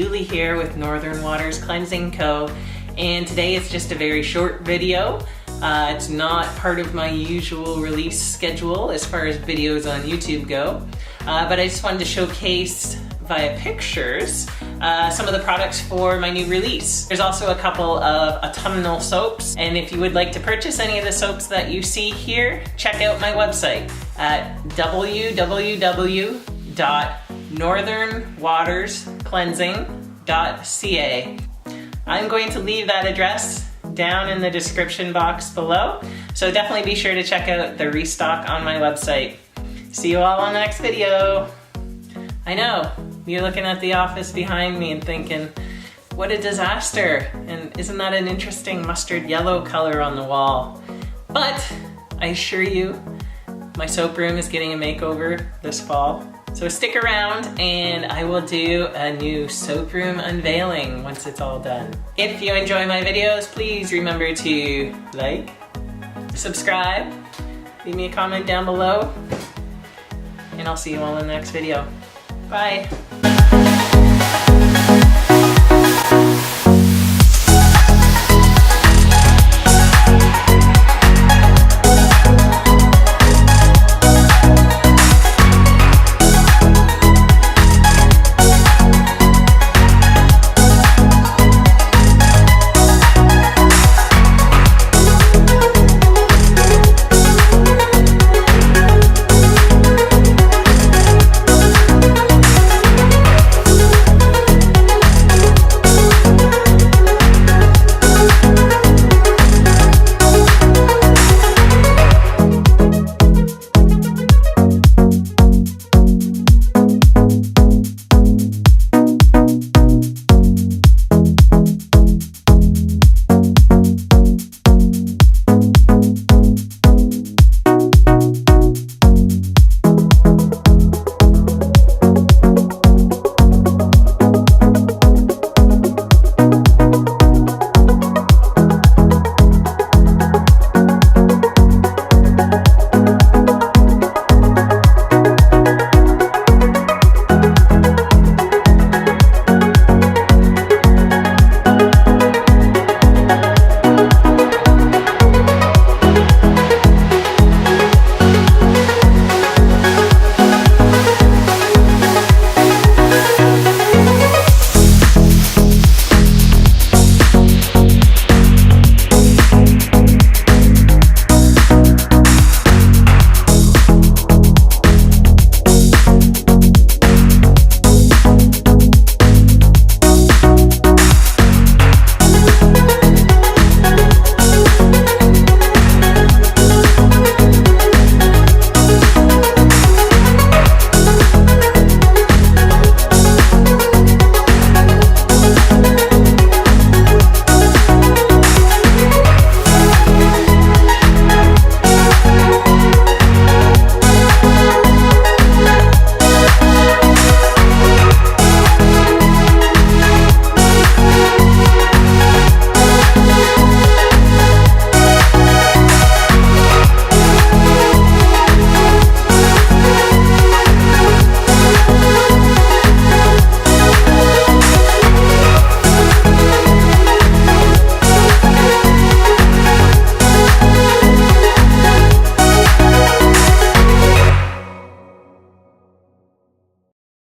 Julie here with Northern Waters Cleansing Co. And today it's just a very short video. It's not part of my usual release schedule as far as videos on YouTube go. But I just wanted to showcase via pictures some of the products for my new release. There's also a couple of autumnal soaps, and if you would like to purchase any of the soaps that you see here, check out my website at www.northernwaterscleansing.ca. I'm going to leave that address down in the description box below, so definitely be sure to check out the restock on my website. See you all on the next video. I know, you're looking at the office behind me and thinking, what a disaster, and isn't that an interesting mustard yellow color on the wall? But I assure you, my soap room is getting a makeover this fall. So stick around and I will do a new soap room unveiling once it's all done. If you enjoy my videos, please remember to like, subscribe, leave me a comment down below, and I'll see you all in the next video. Bye.